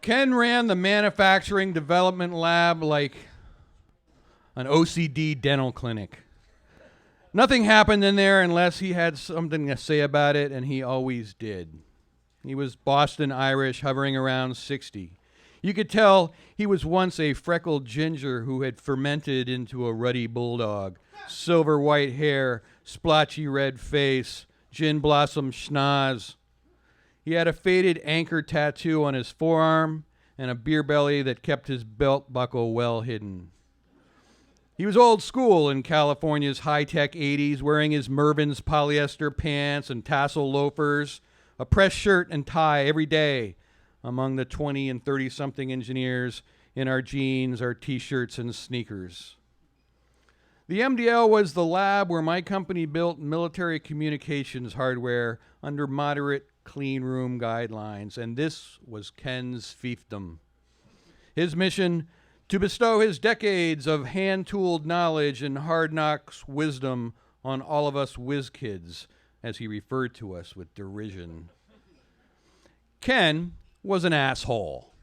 Ken ran the manufacturing development lab like an OCD dental clinic. Nothing happened in there unless he had something to say about it, and he always did. He was Boston Irish, hovering around 60. You could tell he was once a freckled ginger who had fermented into a ruddy bulldog. Silver white hair, splotchy red face, gin blossom schnoz. He had a faded anchor tattoo on his forearm and a beer belly that kept his belt buckle well hidden. He was old school in California's high-tech 80s, wearing his Mervyn's polyester pants and tassel loafers, a pressed shirt and tie every day among the 20 and 30-something engineers in our jeans, our T-shirts, and sneakers. The MDL was the lab where my company built military communications hardware under moderate clean room guidelines, and this was Ken's fiefdom. His mission, to bestow his decades of hand-tooled knowledge and hard knocks wisdom on all of us whiz kids, as he referred to us with derision. Ken was an asshole.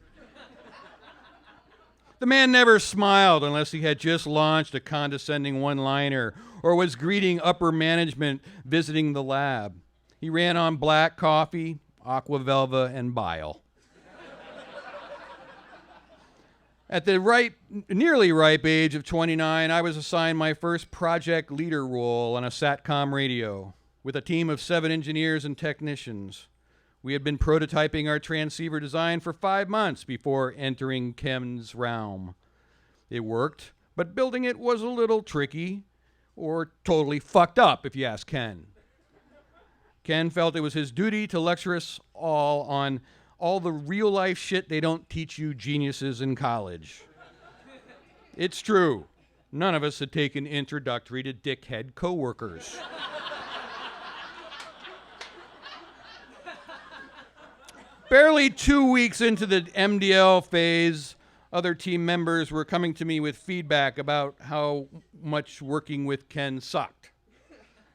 The man never smiled unless he had just launched a condescending one-liner or was greeting upper management visiting the lab. He ran on black coffee, aqua velva, and bile. At the nearly ripe age of 29, I was assigned my first project leader role on a SATCOM radio with a team of 7 engineers and technicians. We had been prototyping our transceiver design for 5 months before entering Ken's realm. It worked, but building it was a little tricky, or totally fucked up, if you ask Ken. Ken felt it was his duty to lecture us all on all the real-life shit they don't teach you geniuses in college. It's true. None of us had taken introductory to dickhead coworkers. Barely 2 weeks into the MDL phase, other team members were coming to me with feedback about how much working with Ken sucked.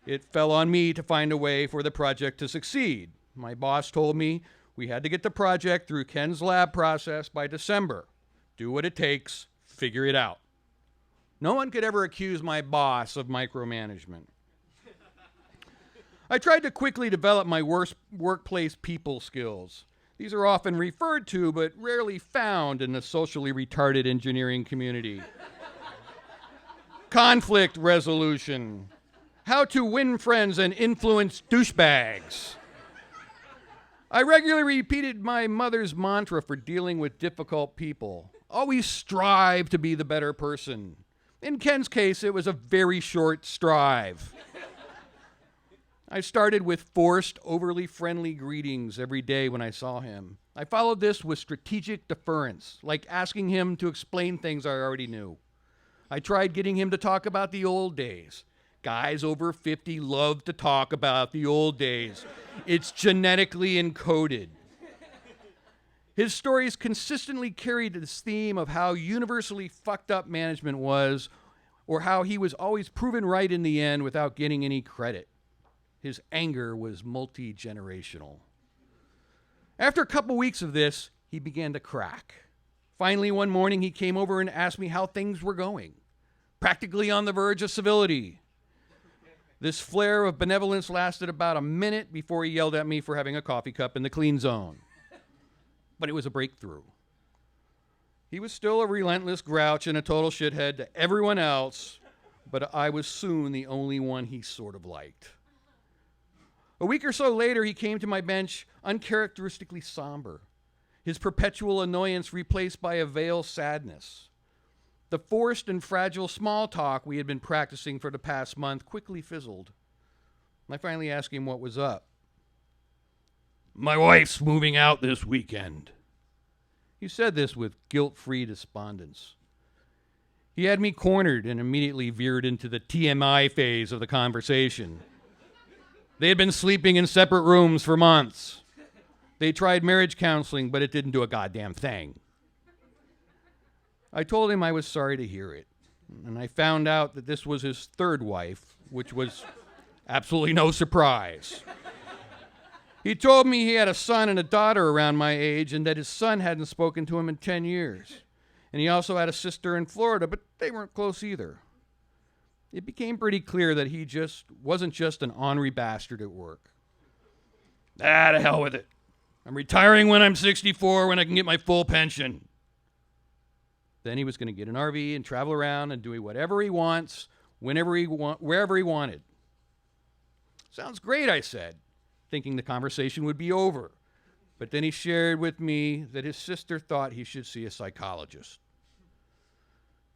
It fell on me to find a way for the project to succeed. My boss told me we had to get the project through Ken's lab process by December. Do what it takes, figure it out. No one could ever accuse my boss of micromanagement. I tried to quickly develop my workplace people skills. These are often referred to, but rarely found in the socially retarded engineering community. Conflict resolution. How to win friends and influence douchebags. I regularly repeated my mother's mantra for dealing with difficult people. Always strive to be the better person. In Ken's case, it was a very short strive. I started with forced, overly friendly greetings every day when I saw him. I followed this with strategic deference, like asking him to explain things I already knew. I tried getting him to talk about the old days. Guys over 50 love to talk about the old days. It's genetically encoded. His stories consistently carried this theme of how universally fucked up management was, or how he was always proven right in the end without getting any credit. His anger was multi-generational. After a couple weeks of this, he began to crack. Finally, one morning, he came over and asked me how things were going, practically on the verge of civility. This flare of benevolence lasted about a minute before he yelled at me for having a coffee cup in the clean zone. But it was a breakthrough. He was still a relentless grouch and a total shithead to everyone else, but I was soon the only one he sort of liked. A week or so later, he came to my bench uncharacteristically somber, his perpetual annoyance replaced by a veiled sadness. The forced and fragile small talk we had been practicing for the past month quickly fizzled. I finally asked him what was up. "My wife's moving out this weekend." He said this with guilt-free despondence. He had me cornered and immediately veered into the TMI phase of the conversation. They had been sleeping in separate rooms for months. They tried marriage counseling, but it didn't do a goddamn thing. I told him I was sorry to hear it, and I found out that this was his third wife, which was absolutely no surprise. He told me he had a son and a daughter around my age and that his son hadn't spoken to him in 10 years. And he also had a sister in Florida, but they weren't close either. It became pretty clear that he just wasn't just an ornery bastard at work. To hell with it. I'm retiring when I'm 64 when I can get my full pension. Then he was going to get an RV and travel around and do whatever he wants, wherever he wanted. Sounds great, I said, thinking the conversation would be over. But then he shared with me that his sister thought he should see a psychologist.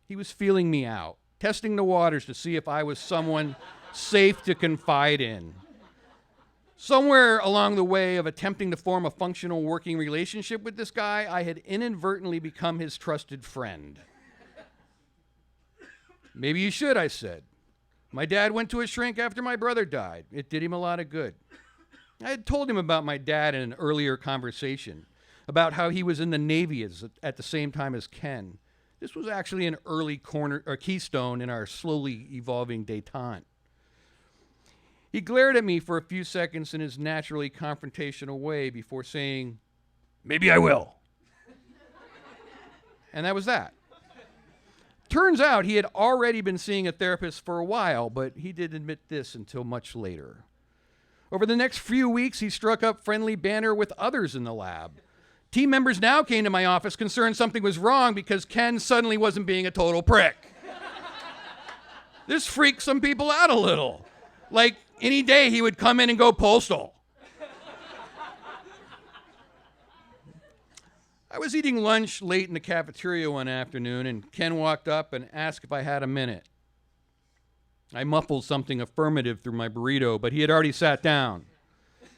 He was feeling me out, testing the waters to see if I was someone safe to confide in. Somewhere along the way of attempting to form a functional working relationship with this guy, I had inadvertently become his trusted friend. Maybe you should, I said. My dad went to a shrink after my brother died. It did him a lot of good. I had told him about my dad in an earlier conversation, about how he was in the Navy at the same time as Ken. This was actually an early keystone in our slowly evolving détente. He glared at me for a few seconds in his naturally confrontational way before saying, "Maybe I will." And that was that. Turns out he had already been seeing a therapist for a while, but he didn't admit this until much later. Over the next few weeks, he struck up friendly banter with others in the lab. Team members now came to my office concerned something was wrong because Ken suddenly wasn't being a total prick. This freaked some people out a little. Like, any day he would come in and go postal. I was eating lunch late in the cafeteria one afternoon, and Ken walked up and asked if I had a minute. I muffled something affirmative through my burrito, but he had already sat down.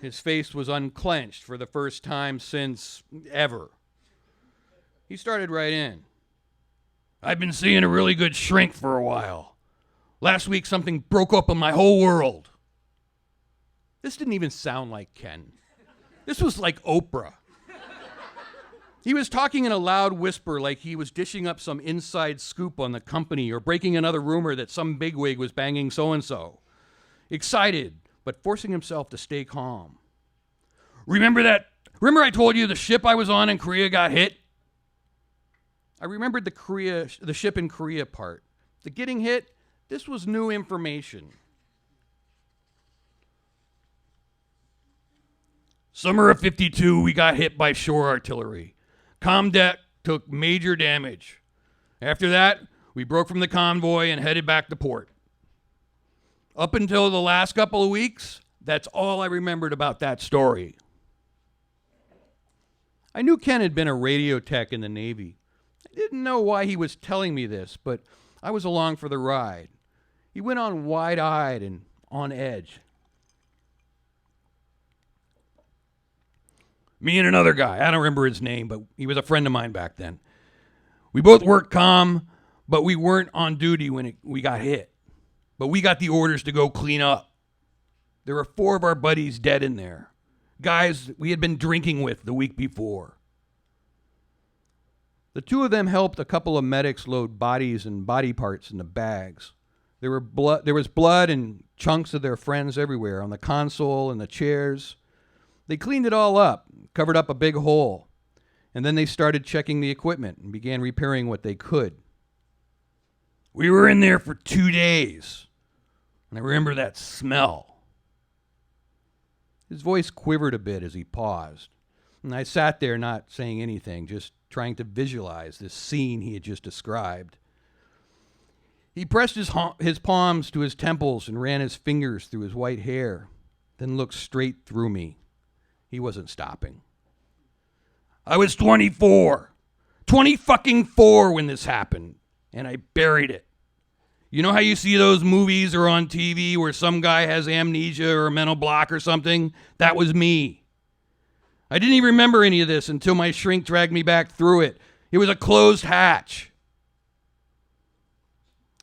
His face was unclenched for the first time since ever. He started right in. "I've been seeing a really good shrink for a while. Last week something broke open my whole world." This didn't even sound like Ken. This was like Oprah. He was talking in a loud whisper like he was dishing up some inside scoop on the company or breaking another rumor that some bigwig was banging so-and-so. Excited, but forcing himself to stay calm. Remember I told you the ship I was on in Korea got hit? I remembered the ship in Korea part. The getting hit, this was new information. Summer of '52, we got hit by shore artillery. Comm deck took major damage. After that, we broke from the convoy and headed back to port. Up until the last couple of weeks, that's all I remembered about that story. I knew Ken had been a radio tech in the Navy. I didn't know why he was telling me this, but I was along for the ride. He went on wide-eyed and on edge. Me and another guy, I don't remember his name, but he was a friend of mine back then. We both worked comm, but we weren't on duty when we got hit. But we got the orders to go clean up. There were 4 of our buddies dead in there. Guys we had been drinking with the week before. The 2 of them helped a couple of medics load bodies and body parts into bags. There was blood and chunks of their friends everywhere on the console and the chairs. They cleaned it all up, covered up a big hole, and then they started checking the equipment and began repairing what they could. We were in there for 2 days, and I remember that smell. His voice quivered a bit as he paused, and I sat there not saying anything, just trying to visualize this scene he had just described. He pressed his palms to his temples and ran his fingers through his white hair, then looked straight through me. He wasn't stopping. I was 24. 20-fucking-4 when this happened, and I buried it. You know how you see those movies or on TV where some guy has amnesia or a mental block or something? That was me. I didn't even remember any of this until my shrink dragged me back through it. It was a closed hatch.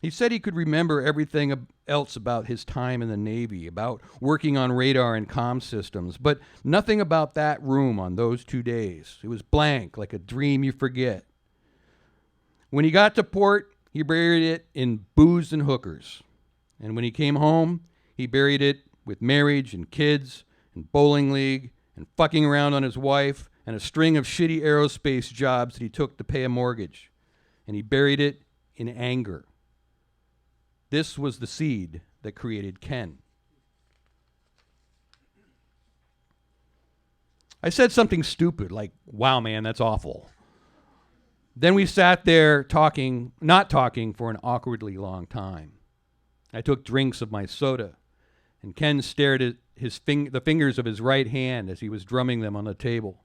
He said he could remember everything else about his time in the Navy, about working on radar and comm systems, but nothing about that room on those 2 days. It was blank, like a dream you forget. When he got to port, he buried it in booze and hookers. And when he came home, he buried it with marriage and kids and bowling league and fucking around on his wife and a string of shitty aerospace jobs that he took to pay a mortgage. And he buried it in anger. This was the seed that created Ken. I said something stupid like, wow, man, that's awful. Then we sat there talking, not talking, for an awkwardly long time. I took drinks of my soda, and Ken stared at the fingers of his right hand as he was drumming them on the table.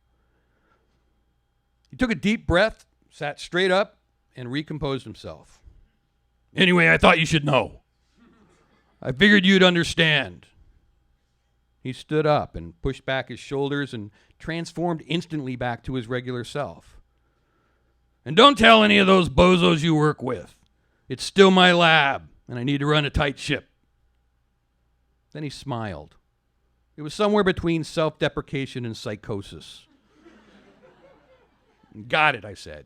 He took a deep breath, sat straight up, and recomposed himself. Anyway, I thought you should know. I figured you'd understand. He stood up and pushed back his shoulders and transformed instantly back to his regular self. And don't tell any of those bozos you work with. It's still my lab, and I need to run a tight ship. Then he smiled. It was somewhere between self-deprecation and psychosis. Got it, I said.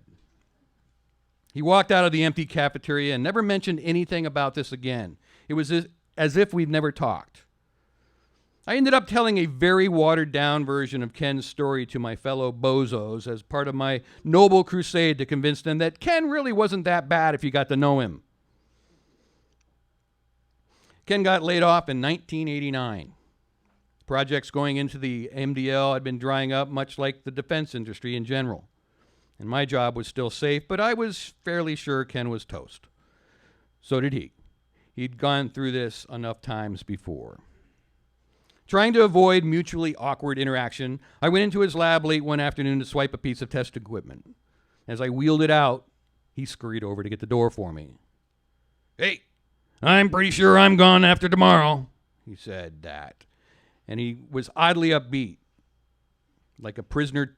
He walked out of the empty cafeteria and never mentioned anything about this again. It was as if we'd never talked. I ended up telling a very watered-down version of Ken's story to my fellow bozos as part of my noble crusade to convince them that Ken really wasn't that bad if you got to know him. Ken got laid off in 1989. Projects going into the MDL had been drying up, much like the defense industry in general. And my job was still safe, but I was fairly sure Ken was toast. So did he. He'd gone through this enough times before. Trying to avoid mutually awkward interaction, I went into his lab late one afternoon to swipe a piece of test equipment. As I wheeled it out, he scurried over to get the door for me. Hey, I'm pretty sure I'm gone after tomorrow, he said that. And he was oddly upbeat, like a prisoner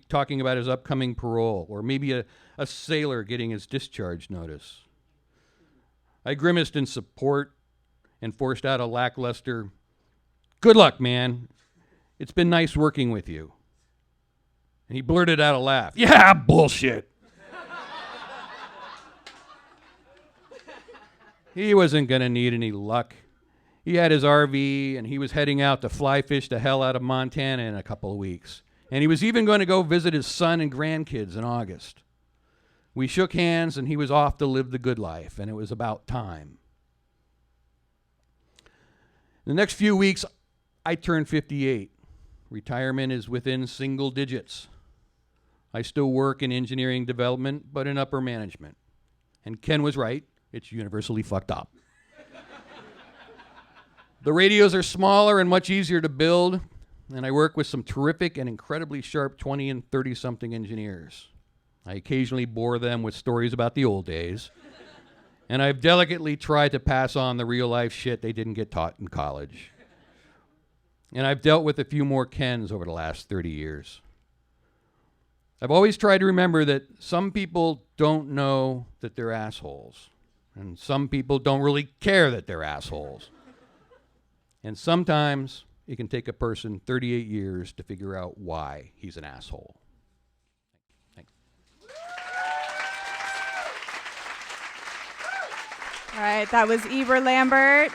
talking about his upcoming parole, or maybe a sailor getting his discharge notice. I grimaced in support and forced out a lackluster, "Good luck, man. It's been nice working with you." And he blurted out a laugh. "Yeah, bullshit." He wasn't going to need any luck. He had his RV, and he was heading out to fly fish the hell out of Montana in a couple of weeks. And he was even going to go visit his son and grandkids in August. We shook hands, and he was off to live the good life, and it was about time. The next few weeks, I turned 58. Retirement is within single digits. I still work in engineering development, but in upper management. And Ken was right. It's universally fucked up. The radios are smaller and much easier to build, and I work with some terrific and incredibly sharp 20 and 30-something engineers. I occasionally bore them with stories about the old days, and I've delicately tried to pass on the real-life shit they didn't get taught in college. And I've dealt with a few more Kens over the last 30 years. I've always tried to remember that some people don't know that they're assholes, and some people don't really care that they're assholes. And sometimes it can take a person 38 years to figure out why he's an asshole. Thanks. All right, that was Eber Lambert.